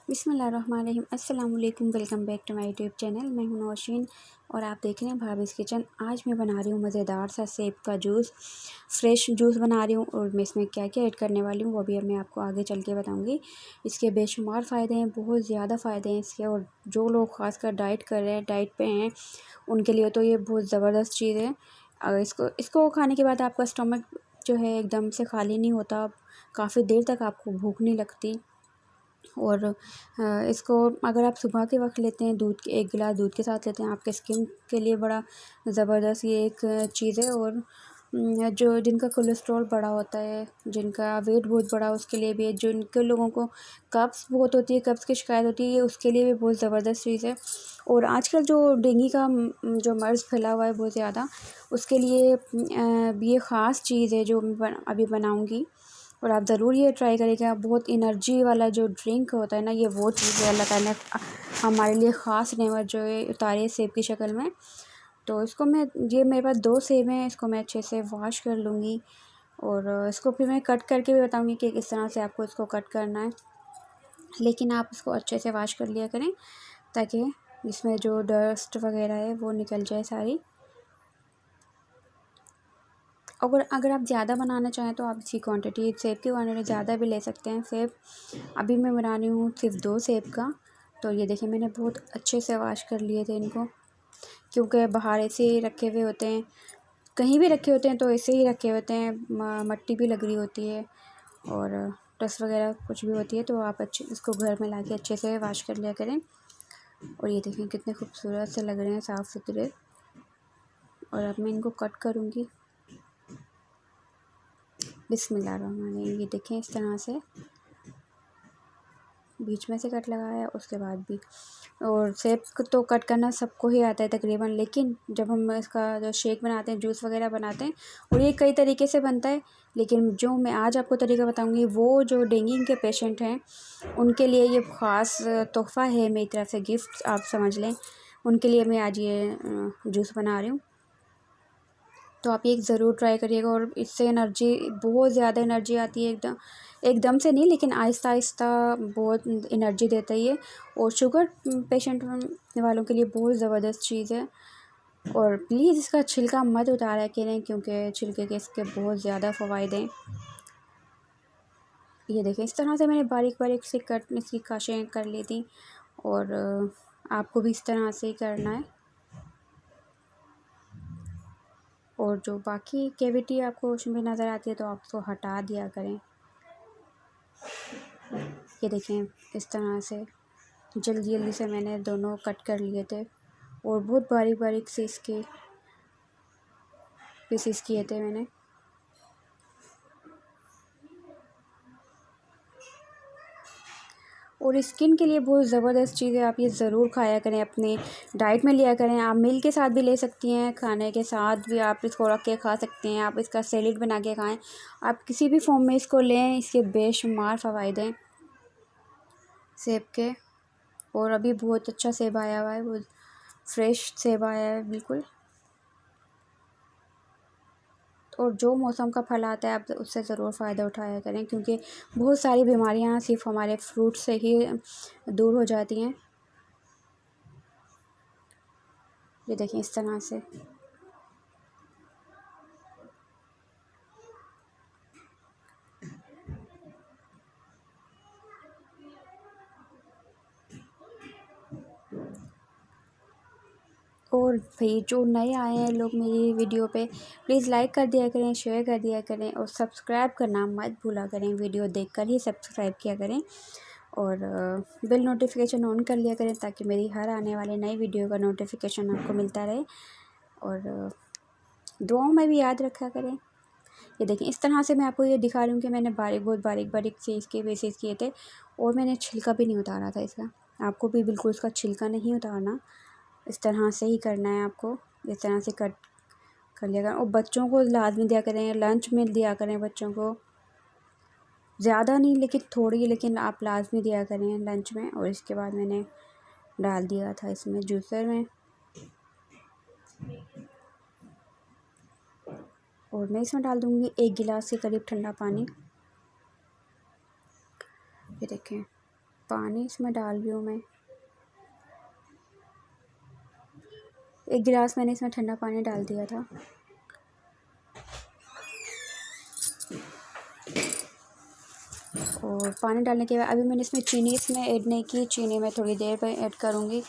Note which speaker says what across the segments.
Speaker 1: बिस्मिल्लाहिर्रहमानिर्रहीम। अस्सलाम वालेकुम। Welcome back to my YouTube channel. मैं हूं नौशीन और आप देख रहे हैं भाभीज़ किचन। आज मैं बना रही हूं मज़ेदार सा सेब का जूस, फ्रेश जूस बना रही हूं और मैं इसमें क्या क्या ऐड करने वाली हूं वो भी अब मैं आपको आगे चल के बताऊंगी। इसके बेशुमार फ़ायदे हैं, बहुत ज़्यादा फ़ायदे हैं इसके, और जो लोग ख़ासकर डाइट कर रहे हैं, डाइट पे हैं, उनके लिए तो ये बहुत ज़बरदस्त चीज़ है। अगर इसको खाने के बाद आपका स्टमक जो है एकदम से खाली नहीं होता, काफ़ी देर तक आपको भूख नहीं लगती। और इसको अगर आप सुबह के वक्त लेते हैं, दूध के 1 गिलास दूध के साथ लेते हैं, आपके स्किन के लिए बड़ा ज़बरदस्त ये एक चीज़ है। और जो जिनका कोलेस्ट्रॉल बढ़ा होता है, जिनका वेट बहुत बढ़ा, उसके लिए भी है। जिनके लोगों को कब्ज़ बहुत होती है, कब्ज़ की शिकायत होती है, ये उसके लिए भी बहुत ज़बरदस्त चीज़ है। और आजकल जो डेंगू का जो मर्ज़ फैला हुआ है बहुत ज़्यादा, उसके लिए ये ख़ास चीज़ है जो मैं अभी बनाऊँगी और आप ज़रूर ये ट्राई करिएगा। बहुत एनर्जी वाला जो ड्रिंक होता है ना, ये वो चीज़ है अल्लाह ताला ने हमारे लिए ख़ास नेमत जो है उतारी है सेब की शक्ल में। तो इसको मैं, ये मेरे पास 2 सेब हैं, इसको मैं अच्छे से वॉश कर लूँगी और इसको फिर मैं कट करके भी बताऊँगी कि किस तरह से आपको इसको कट करना है। लेकिन आप इसको अच्छे से वॉश कर लिया करें ताकि इसमें जो डस्ट वगैरह है वो निकल जाए सारी। अगर आप ज़्यादा बनाना चाहें तो आप इसकी क्वांटिटी, सेब की क्वांटिटी ज़्यादा भी ले सकते हैं। सेब अभी मैं बना रही हूँ सिर्फ 2 सेब का। तो ये देखिए मैंने बहुत अच्छे से वॉश कर लिए थे इनको, क्योंकि बाहर ऐसे ही रखे हुए होते हैं, कहीं भी रखे होते हैं तो ऐसे ही रखे होते हैं, मट्टी भी लग रही होती है और डस्ट वगैरह कुछ भी होती है। तो आप अच्छे इसको घर में लाके अच्छे से वॉश कर लिया करें। और ये देखें कितने खूबसूरत से लग रहे हैं, साफ़ सुथरे। और अब मैं इनको कट करूँगी। बिस्मिल्लाहिर्रहमानिर्रहीम। ये देखें इस तरह से बीच में से कट लगाया, उसके बाद भी। और सेब को तो कट करना सबको ही आता है तकरीबन, लेकिन जब हम इसका जो शेक बनाते हैं, जूस वगैरह बनाते हैं, और ये कई तरीके से बनता है, लेकिन जो मैं आज आपको तरीका बताऊंगी वो जो डेंगू के पेशेंट हैं उनके लिए ये ख़ास तोहफ़ा है, मेरी तरफ से गिफ्ट आप समझ लें। उनके लिए मैं आज ये जूस बना रही हूँ। तो आप ये ज़रूर ट्राई करिएगा और इससे एनर्जी, बहुत ज़्यादा एनर्जी आती है। एकदम से नहीं, लेकिन आहिस्ता आहिस्ता बहुत एनर्जी देता है ये। और शुगर पेशेंट वालों के लिए बहुत ज़बरदस्त चीज़ है। और प्लीज़ इसका छिलका मत उतारा करें, क्योंकि छिलके के इसके बहुत ज़्यादा फ़वाइद हैं। ये देखें इस तरह से मैंने बारीक बारीक से कट इसकी काशें कर ली थी, और आपको भी इस तरह से ही करना है। और जो बाकी कैविटी आपको उसमें नज़र आती है तो आप उसको हटा दिया करें। ये देखें इस तरह से जल्दी जल्दी से मैंने दोनों कट कर लिए थे और बहुत बारीक बारीक से इसके पीसेस किए थे मैंने। और स्किन के लिए बहुत ज़बरदस्त चीज़ है, आप ये ज़रूर खाया करें, अपने डाइट में लिया करें। आप मील के साथ भी ले सकती हैं, खाने के साथ भी आप इसको रख के खा सकते हैं, आप इसका सैलेड बना के खाएं, आप किसी भी फॉर्म में इसको लें, इसके बेशुमार फ़वाइद हैं सेब के। और अभी बहुत अच्छा सेब आया हुआ है, बहुत फ्रेश सेब आया है बिल्कुल। और जो मौसम का फल आता है आप उससे ज़रूर फ़ायदा उठाया करें, क्योंकि बहुत सारी बीमारियां सिर्फ हमारे फ्रूट से ही दूर हो जाती हैं। ये देखें इस तरह से। और भाई जो नए आए हैं लोग मेरी वीडियो पे, प्लीज़ लाइक कर दिया करें, शेयर कर दिया करें और सब्सक्राइब करना मत भूला करें। वीडियो देखकर ही सब्सक्राइब किया करें और बेल नोटिफिकेशन ऑन कर लिया करें ताकि मेरी हर आने वाली नई वीडियो का नोटिफिकेशन आपको मिलता रहे। और दुआओं में भी याद रखा करें। ये देखें इस तरह से मैं आपको ये दिखा रही हूँ कि मैंने बहुत बारीक बारीक से इसके पीसेस किए थे और मैंने छिलका भी नहीं उतारा था इसका। आपको भी बिल्कुल इसका छिलका नहीं उतारना, इस तरह से ही करना है आपको। इस तरह से कट कर लिया करें और बच्चों को लाजमी दिया करें, लंच में दिया करें बच्चों को। ज़्यादा नहीं लेकिन थोड़ी, लेकिन आप लाजमी दिया करें लंच में। और इसके बाद मैंने डाल दिया था इसमें जूसर में, और मैं इसमें डाल दूँगी 1 गिलास के करीब ठंडा पानी। ये देखें पानी इसमें डाल रही हूँ मैं। 1 गिलास मैंने इसमें ठंडा पानी डाल दिया था। और पानी डालने के बाद अभी मैंने इसमें चीनी ऐड नहीं की, चीनी मैं थोड़ी देर पर ऐड करूँगी।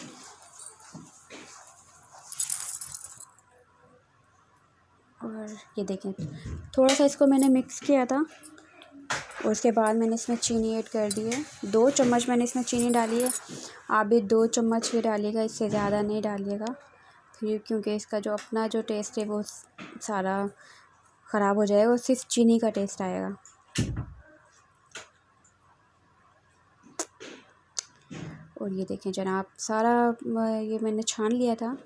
Speaker 1: और ये देखें, थोड़ा सा इसको मैंने मिक्स किया था और उसके बाद मैंने इसमें चीनी ऐड कर दी है। 2 चम्मच मैंने इसमें चीनी डाली है। आप भी 2 चम्मच ही डालिएगा, इससे ज़्यादा नहीं डालिएगा, फिर क्योंकि इसका जो अपना जो टेस्ट है वो सारा ख़राब हो जाएगा और सिर्फ चीनी का टेस्ट आएगा। और ये देखें जनाब, सारा ये मैंने छान लिया था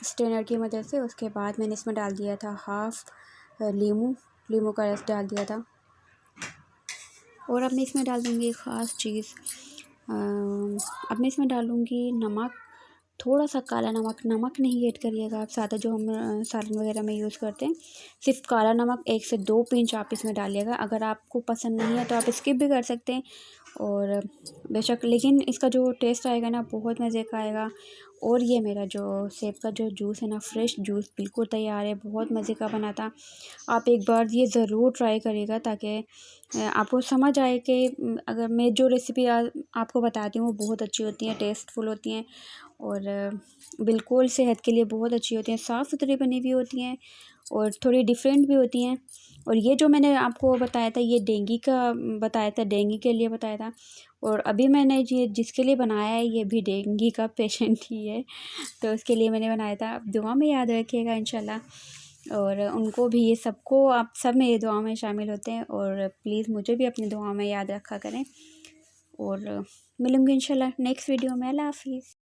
Speaker 1: स्ट्रेनर की मदद से। उसके बाद मैंने इसमें डाल दिया था हाफ़ लीमू का रस डाल दिया था। और अब मैं इसमें डाल दूँगी एक ख़ास चीज़, अब मैं इसमें डालूँगी नमक, थोड़ा सा काला नमक। नमक नहीं ऐड करिएगा आप, सादा जो हम सालन वगैरह में यूज़ करते हैं, सिर्फ काला नमक 1 से 2 पिंच आप इसमें डालिएगा। अगर आपको पसंद नहीं है तो आप स्किप भी कर सकते हैं। और बेशक, लेकिन इसका जो टेस्ट आएगा ना बहुत मज़े का आएगा। और ये मेरा जो सेब का जो जूस है ना, फ्रेश जूस बिल्कुल तैयार है, बहुत मज़े का बना था। आप एक बार ये ज़रूर ट्राई करिएगा ताकि आपको समझ आए कि अगर मैं जो रेसिपी आपको बताती हूँ वो बहुत अच्छी होती हैं, टेस्टफुल होती हैं और बिल्कुल सेहत के लिए बहुत अच्छी होती हैं, साफ़ सुथरी बनी हुई होती हैं और थोड़ी डिफरेंट भी होती हैं। और ये जो मैंने आपको बताया था, ये डेंगू का बताया था, डेंगू के लिए बताया था। और अभी मैंने ये जिसके लिए बनाया है ये भी डेंगू का पेशेंट ही है, तो उसके लिए मैंने बनाया था। आप दुआ में याद रखिएगा इंशाल्लाह। और उनको भी, ये सबको, आप सब मेरी दुआ में शामिल होते हैं और प्लीज़ मुझे भी अपनी दुआ में याद रखा करें। और मिलूँगी इंशाल्लाह नेक्स्ट वीडियो में। अल्लाह हाफ़िज़।